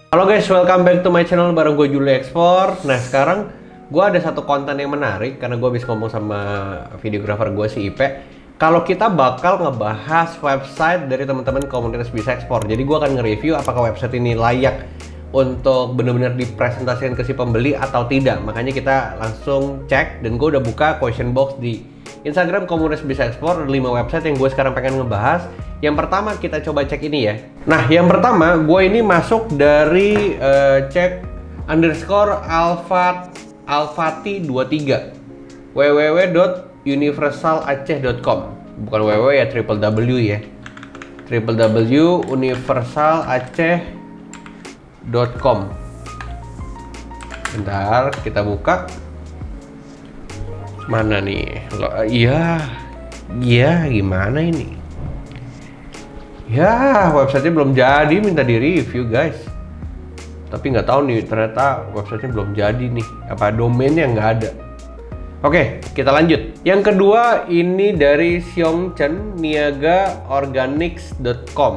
Halo guys, welcome back to my channel bareng gue Juli Explore. Nah sekarang gue ada satu konten yang menarik karena gue habis ngomong sama videografer gue si Ipe. Kalau kita bakal ngebahas website dari teman-teman komunitas Bisa Ekspor. Jadi gue akan nge-review apakah website ini layak untuk benar-benar dipresentasikan ke si pembeli atau tidak. Makanya kita langsung cek dan gue udah buka question box di Instagram komunitas Bisa Ekspor. Ada 5 website yang gue sekarang pengen ngebahas. Yang pertama kita coba cek ini ya. Nah yang pertama gue ini masuk dari cek underscore alfati23 www.universalaceh.com, bukan www ya, www ya, www.universalaceh.com. Bentar kita buka. Mana nih? Iya gimana ini? Ya, websitenya belum jadi, minta di review guys. Tapi nggak tahu nih, ternyata websitenya belum jadi nih. Apa domainnya nggak ada? Oke, kita lanjut. Yang kedua ini dari Xiongchen niagaorganics.com.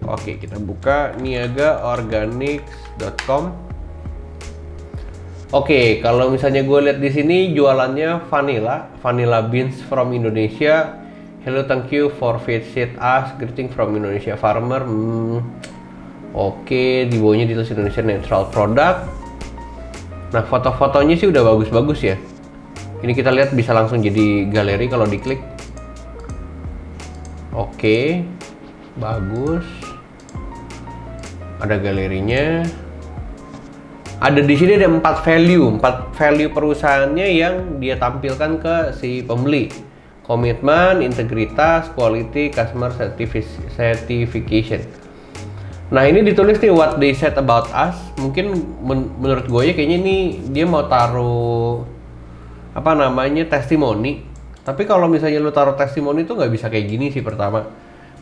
Oke, kita buka niagaorganics.com. Oke, kalau misalnya gue lihat di sini jualannya vanilla beans from Indonesia. Hello, thank you for visit us. Greeting from Indonesia farmer. Oke, di bawahnya ditulis Indonesia natural product. Nah, foto-fotonya sih udah bagus-bagus ya. Ini kita lihat bisa langsung jadi galeri kalau diklik. Oke, bagus. Ada galerinya. Ada di sini ada 4 value perusahaannya yang dia tampilkan ke si pembeli. Komitmen, integritas, quality, customer certification. Nah ini ditulis nih what they said about us. Mungkin menurut gue ya kayaknya ini dia mau taruh apa namanya testimoni. Tapi kalau misalnya lu taruh testimoni itu nggak bisa kayak gini sih pertama.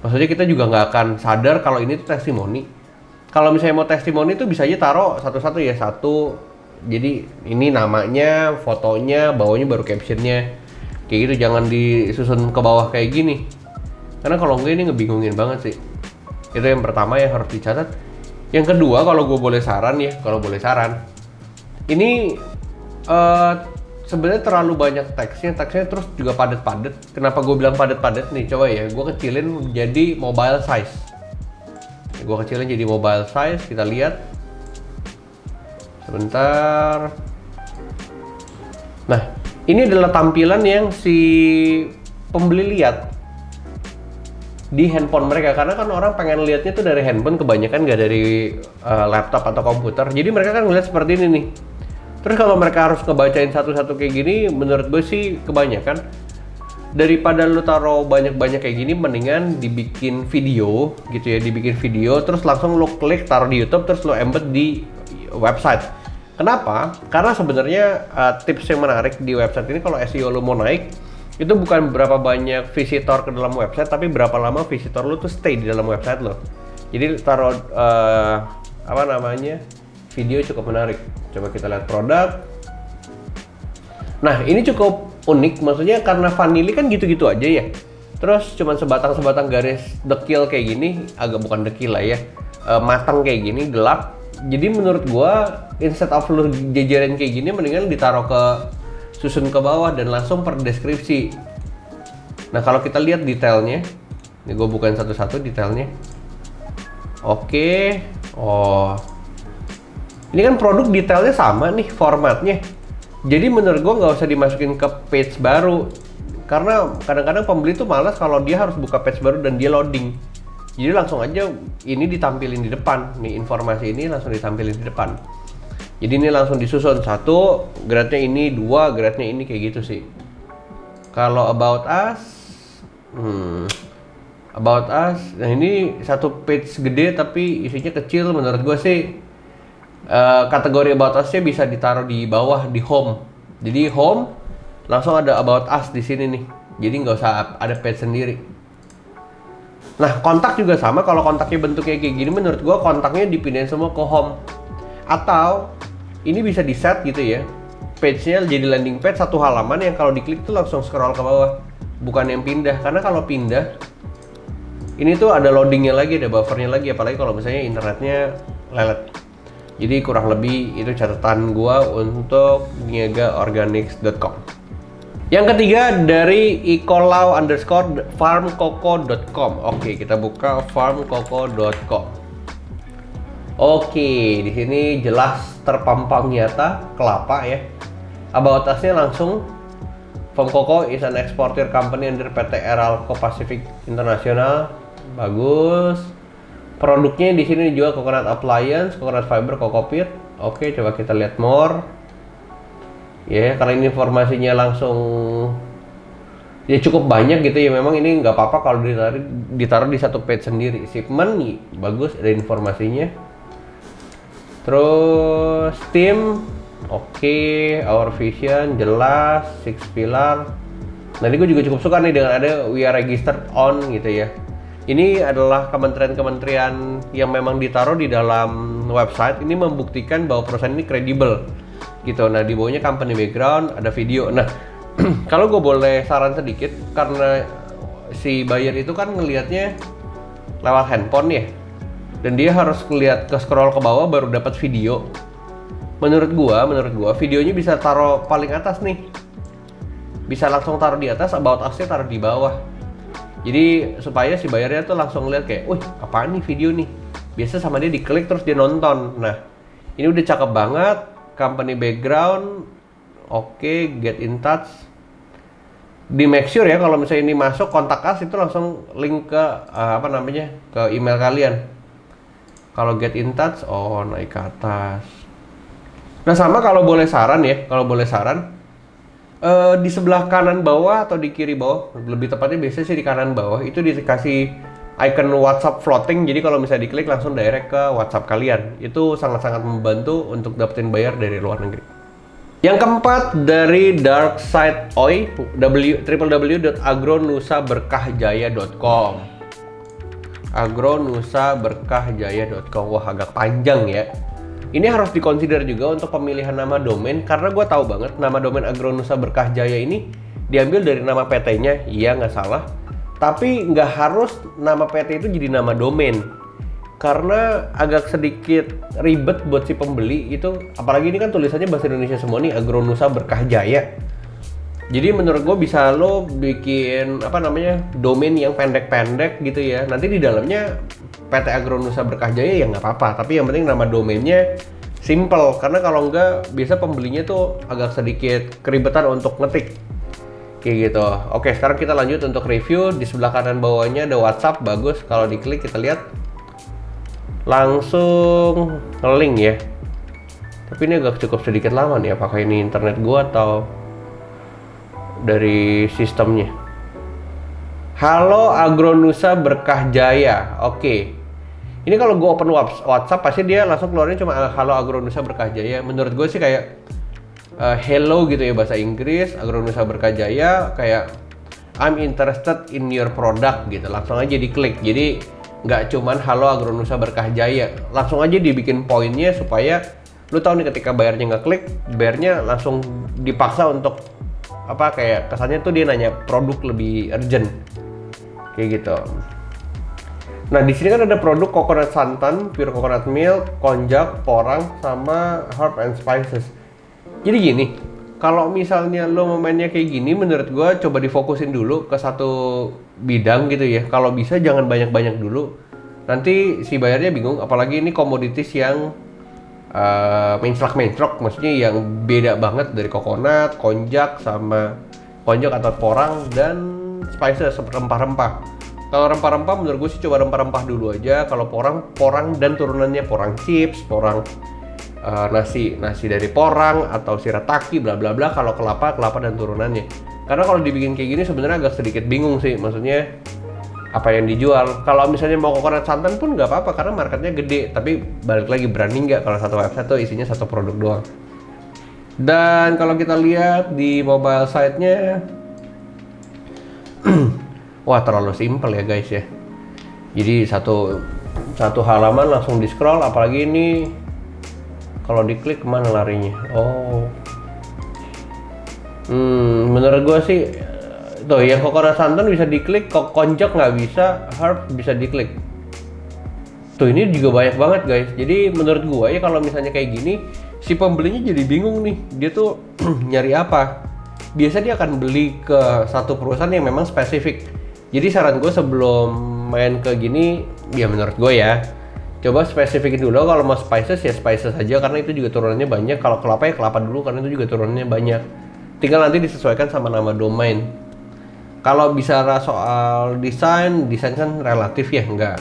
Maksudnya kita juga nggak akan sadar kalau ini tuh testimoni. Kalau misalnya mau testimoni itu bisa aja taruh satu-satu ya, satu. Jadi ini namanya, fotonya, bawahnya baru captionnya. Kayak gitu, jangan disusun ke bawah kayak gini. Karena kalau enggak ini ngebingungin banget sih. Itu yang pertama yang harus dicatat. Yang kedua, kalau gue boleh saran ya, ini sebenarnya terlalu banyak teksnya terus juga padat-padat. Kenapa gue bilang padat-padat nih? Coba ya, gue kecilin jadi mobile size. Kita lihat. Sebentar. Nah, ini adalah tampilan yang si pembeli lihat di handphone mereka, karena kan orang pengen lihatnya tuh dari handphone kebanyakan, nggak dari laptop atau komputer. Jadi mereka kan ngeliat seperti ini nih. Terus kalau mereka harus ngebacain satu-satu kayak gini, menurut gue sih kebanyakan. Daripada lu taruh banyak-banyak kayak gini, mendingan dibikin video gitu ya, terus langsung lu klik taruh di YouTube, terus lu embed di website. Kenapa? Karena sebenarnya tips yang menarik di website ini kalau SEO lu mau naik, itu bukan berapa banyak visitor ke dalam website, tapi berapa lama visitor lu tuh stay di dalam website lo. Jadi taruh video cukup menarik. Coba kita lihat produk. Nah ini cukup unik, maksudnya karena vanilla kan gitu-gitu aja ya. Terus cuman sebatang-sebatang garis dekil kayak gini, agak bukan dekil lah ya, matang kayak gini, gelap. Jadi menurut gua instead of lu jajarin kayak gini, mendingan ditaruh susun ke bawah dan langsung per deskripsi. Nah kalau kita lihat detailnya, ini gue bukain satu-satu detailnya. Oke, ini kan produk detailnya sama nih formatnya. Jadi menurut gue nggak usah dimasukin ke page baru, karena kadang-kadang pembeli tuh malas kalau dia harus buka page baru dan dia loading. Jadi langsung aja ini ditampilin di depan, nih informasi ini langsung ditampilin di depan. Jadi ini langsung disusun, satu grade-nya ini, dua grade-nya ini, kayak gitu sih. Kalau about us, nah ini satu page gede tapi isinya kecil. Menurut gue sih kategori about us-nya bisa ditaruh di bawah di home. Jadi home langsung ada about us di sini nih. Jadi nggak usah ada page sendiri. Nah kontak juga sama, kalau kontaknya bentuknya kayak gini, menurut gua kontaknya dipindahin semua ke home. Atau ini bisa di set gitu ya, page-nya jadi landing page satu halaman yang kalau diklik tuh langsung scroll ke bawah, bukan yang pindah. Karena kalau pindah ini tuh ada loadingnya lagi, ada buffernya lagi, apalagi kalau misalnya internetnya lelet. Jadi kurang lebih itu catatan gua untuk niagaorganics.com. Yang ketiga dari ikolau_farmkoko.com. Oke, kita buka farmkoko.com. Oke, di sini jelas terpampang nyata kelapa ya. About us-nya langsung, Farm Coco is an exporter company under PT Aralco Pacific International. Bagus. Produknya di sini dijual coconut appliance, coconut fiber, coco peat. Oke, coba kita lihat more. Ya, karena ini informasinya langsung ya cukup banyak gitu ya. Memang ini nggak apa-apa kalau ditaruh di satu page sendiri. Shipment bagus, ada informasinya. Terus tim, oke, our vision jelas, 6 pillar. Nah ini gue juga cukup suka nih dengan ada we are registered on gitu ya. Ini adalah kementerian-kementerian yang memang ditaruh di dalam website. Ini membuktikan bahwa perusahaan ini kredibel gitu. Nah di bawahnya company background, ada video. Nah kalau gue boleh saran sedikit, karena si buyer itu kan ngelihatnya lewat handphone ya, dan dia harus ngeliat ke scroll ke bawah baru dapat video. Menurut gua videonya bisa taruh paling atas nih. Bisa langsung taruh di atas, about us-nya taruh di bawah. Jadi supaya si bayarnya tuh langsung lihat kayak, "Wih, apaan nih video nih?" Biasa sama dia diklik terus dia nonton. Nah, ini udah cakep banget. Company background, oke, get in touch. Di make sure ya kalau misalnya ini masuk kontak us itu langsung link ke ke email kalian. Kalau get in touch, oh naik ke atas. Nah sama kalau boleh saran, di sebelah kanan bawah atau di kiri bawah, lebih tepatnya biasanya sih di kanan bawah, itu dikasih icon WhatsApp floating. Jadi kalau misalnya diklik langsung direct ke WhatsApp kalian. Itu sangat-sangat membantu untuk dapetin buyer dari luar negeri. Yang keempat dari Dark Side Oi, www.agronusaberkahjaya.com. agronusaberkahjaya.com. Wah agak panjang ya. Ini harus dikonsider juga untuk pemilihan nama domain, karena gue tahu banget nama domain Agronusa Berkah Jaya ini diambil dari nama PT-nya, iya nggak salah. Tapi nggak harus nama PT itu jadi nama domain, karena agak sedikit ribet buat si pembeli itu. Apalagi ini kan tulisannya bahasa Indonesia semua nih, Agronusa Berkah Jaya. Jadi menurut gue bisa lo bikin domain yang pendek-pendek gitu ya. Nanti di dalamnya PT Agronusa Berkah Jaya ya nggak apa-apa, tapi yang penting nama domainnya simple, karena kalau nggak biasa pembelinya tuh agak sedikit keribetan untuk ngetik kayak gitu. Oke, sekarang kita lanjut untuk review. Di sebelah kanan bawahnya ada WhatsApp, bagus. Kalau diklik kita lihat langsung nge-link ya. Tapi ini agak cukup sedikit lama nih, apakah ini internet gua atau dari sistemnya. Halo Agronusa Berkah Jaya. Oke. Ini kalau gue open WhatsApp pasti dia langsung keluarin cuma Halo Agronusa Berkah Jaya. Menurut gue sih kayak hello gitu ya bahasa Inggris. Agronusa Berkah Jaya kayak I'm interested in your product gitu. Langsung aja diklik. Jadi nggak cuman Halo Agronusa Berkah Jaya. Langsung aja dibikin poinnya supaya lu tahu nih ketika bayarnya ngeklik, bayarnya langsung dipaksa untuk kayak kesannya tuh dia nanya produk lebih urgent kayak gitu. Nah di sini kan ada produk coconut santan, pure coconut milk, konjac, porang, sama herb and spices. Jadi gini, kalau misalnya lo mau mainnya kayak gini, menurut gue coba difokusin dulu ke satu bidang gitu ya. Kalau bisa jangan banyak-banyak dulu. Nanti si bayarnya bingung, apalagi ini komoditis yang menclak-menclok, maksudnya yang beda banget dari coconut, konjac, sama konjac atau porang, dan spices, rempah-rempah. Kalau rempah-rempah menurut gue sih coba rempah-rempah dulu aja. Kalau porang dan turunannya, porang chips, porang nasi dari porang atau shirataki bla bla bla. Kalau kelapa dan turunannya. Karena kalau dibikin kayak gini sebenarnya agak sedikit bingung sih, maksudnya apa yang dijual. Kalau misalnya mau coconut santan pun nggak apa-apa karena marketnya gede, tapi balik lagi berani nggak kalau satu website tuh isinya satu produk doang. Dan kalau kita lihat di mobile site-nya wah terlalu simpel ya guys ya. Jadi satu halaman langsung di scroll, apalagi ini kalau diklik kemana larinya. Menurut gua sih tuh yang coconut santan bisa diklik, konjac nggak bisa, herb bisa diklik. Tuh ini juga banyak banget guys. Jadi menurut gua ya kalau misalnya kayak gini, si pembelinya jadi bingung nih. Dia tuh nyari apa? Biasa dia akan beli ke satu perusahaan yang memang spesifik. Jadi saran gue sebelum main ke gini, ya menurut gue ya, coba spesifikin dulu. Kalau mau spices ya spices aja karena itu juga turunannya banyak. Kalau kelapa ya kelapa dulu karena itu juga turunannya banyak. Tinggal nanti disesuaikan sama nama domain. Kalau bicara soal desain kan relatif ya, nggak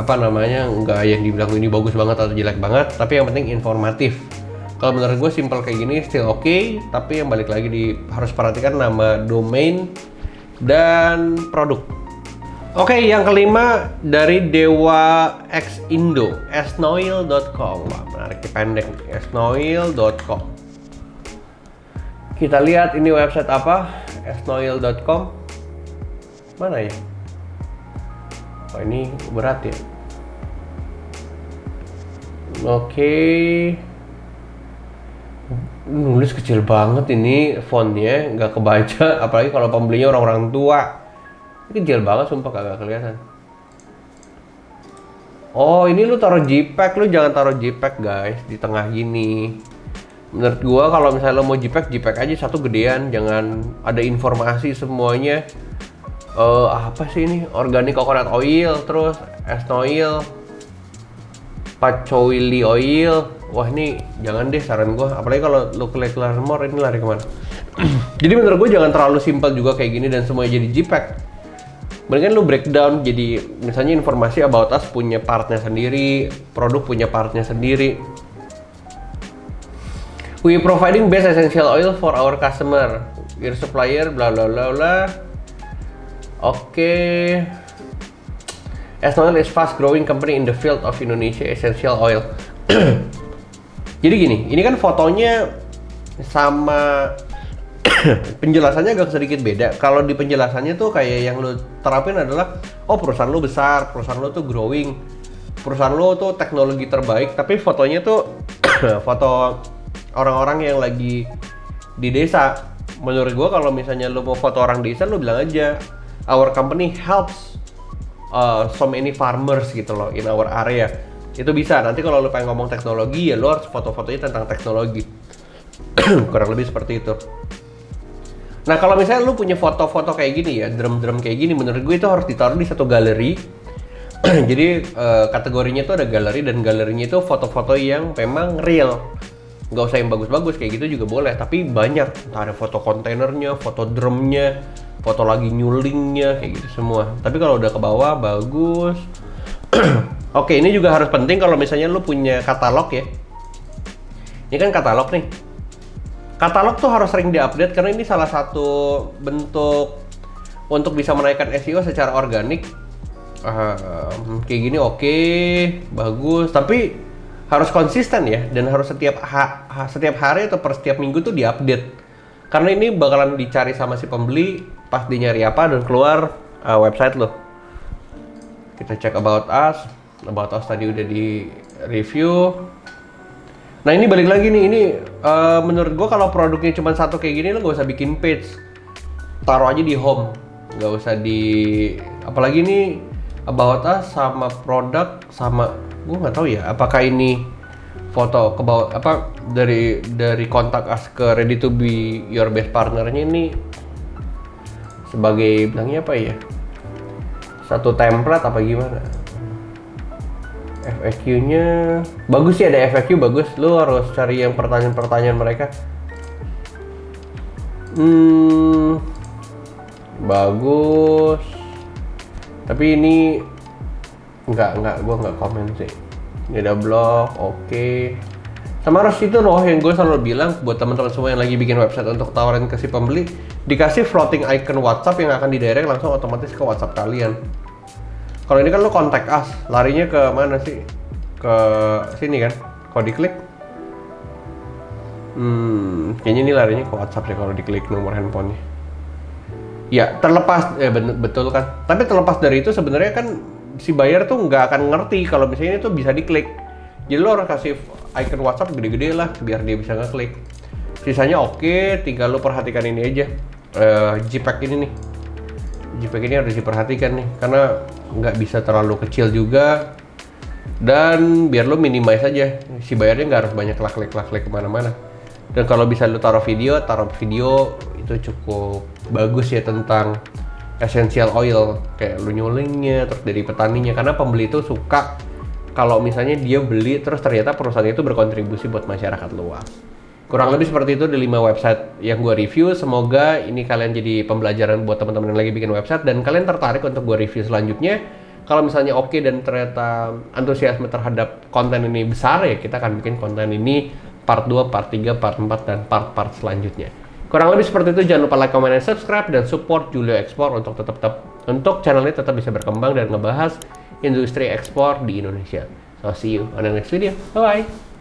apa namanya, nggak yang dibilang ini bagus banget atau jelek banget, tapi yang penting informatif. Kalau menurut gue simple kayak gini still oke, tapi yang balik lagi harus perhatikan nama domain dan produk. Oke, yang kelima dari Dewa X Indo, snoil.com. Wah, menarik pendek, snoil.com. Kita lihat ini website apa, snoil.com. Mana ya? Oh, ini berat ya. Oke. Nulis kecil banget ini fontnya, nggak kebaca, apalagi kalau pembelinya orang-orang tua. Ini kecil banget sumpah, kagak kelihatan. Oh, ini lu taruh JPEG, lu jangan taruh JPEG guys di tengah gini. Menurut gua kalau misalnya lo mau JPEG aja satu gedean, jangan ada informasi semuanya. Apa sih ini? Organic coconut oil, terus S-Noil, Patchouli oil. Wah ini jangan deh, saran gue. Apalagi kalau lo klik learn more, ini lari kemana? Jadi menurut gue jangan terlalu simpel juga kayak gini dan semuanya jadi JPEG. Mendingan lo breakdown jadi misalnya informasi about us punya partnya sendiri, produk punya partnya sendiri. We providing best essential oil for our customer. Your supplier bla bla bla bla. Oke. S-Noil is fast growing company in the field of Indonesia essential oil. Jadi gini, ini kan fotonya sama penjelasannya agak sedikit beda. Kalau di penjelasannya tuh kayak yang lo terapin adalah, oh perusahaan lo besar, perusahaan lo tuh growing, perusahaan lo tuh teknologi terbaik, tapi fotonya tuh foto orang-orang yang lagi di desa. Menurut gua kalau misalnya lo mau foto orang desa, lo bilang aja, our company helps so many farmers gitu loh in our area. Itu bisa. Nanti kalau lo pengen ngomong teknologi ya lo harus foto-fotonya tentang teknologi. Kurang lebih seperti itu. Nah kalau misalnya lo punya foto-foto kayak gini ya, drum kayak gini, menurut gue itu harus ditaruh di satu galeri. Jadi kategorinya itu ada galeri, dan galerinya itu foto-foto yang memang real. Nggak usah yang bagus-bagus kayak gitu juga boleh, tapi banyak. Entah ada foto kontainernya, foto drumnya, foto lagi nyulingnya, kayak gitu semua. Tapi kalau udah ke bawah bagus. Oke, ini juga harus penting kalau misalnya lu punya katalog ya. Ini kan katalog nih. Katalog tuh harus sering diupdate karena ini salah satu bentuk untuk bisa menaikkan SEO secara organik. Kayak gini oke, bagus, tapi harus konsisten ya, dan harus setiap hari atau per setiap minggu tuh diupdate. Karena ini bakalan dicari sama si pembeli pas dia nyari apa dan keluar website lo. Kita cek about us. About us tadi udah di review. Nah ini balik lagi nih, ini menurut gua kalau produknya cuma satu kayak gini lo gak usah bikin page, taruh aja di home, gak usah di, apalagi ini about us sama produk sama, gua nggak tahu ya apakah ini foto ke bawah apa dari kontak us ke ready to be your best partnernya ini sebagai bilangnya apa ya, satu template apa gimana. FAQ-nya bagus sih, ada FAQ bagus. Lu harus cari yang pertanyaan-pertanyaan mereka. Bagus. Tapi ini gua nggak komen sih. Ini ada blog, oke. Sama harus itu loh yang gue selalu bilang buat teman-teman semua yang lagi bikin website untuk tawarin ke si pembeli, dikasih floating icon WhatsApp yang akan didirect langsung otomatis ke WhatsApp kalian. Kalau ini kan lo kontak us, larinya ke mana sih? Ke sini kan? Kalau diklik, kayaknya ini larinya ke WhatsApp deh kalau diklik nomor handphonenya. Ya terlepas, betul kan? Tapi terlepas dari itu sebenarnya kan si buyer tuh nggak akan ngerti kalau misalnya ini tuh bisa diklik. Jadi lo harus kasih icon WhatsApp gede-gede lah biar dia bisa ngeklik. Sisanya oke, tinggal lo perhatikan ini aja, JPEG ini nih. JPEG ini harus diperhatikan nih, karena nggak bisa terlalu kecil juga. Dan biar lo minimize aja, si bayarnya nggak harus banyak klik kemana-mana. Dan kalau bisa lo taruh video itu cukup bagus ya tentang essential oil, kayak lo nyulingnya, terus dari petaninya. Karena pembeli itu suka kalau misalnya dia beli terus ternyata perusahaan itu berkontribusi buat masyarakat luas. Kurang lebih seperti itu di 5 website yang gue review. Semoga ini kalian jadi pembelajaran buat teman-teman yang lagi bikin website dan kalian tertarik untuk gue review selanjutnya. Kalau misalnya oke dan ternyata antusiasme terhadap konten ini besar, ya kita akan bikin konten ini part 2, part 3, part 4, dan part-part selanjutnya. Kurang lebih seperti itu. Jangan lupa like, comment, dan subscribe, dan support Julio Export untuk untuk channel ini tetap bisa berkembang dan ngebahas industri ekspor di Indonesia. So see you on the next video. Bye bye.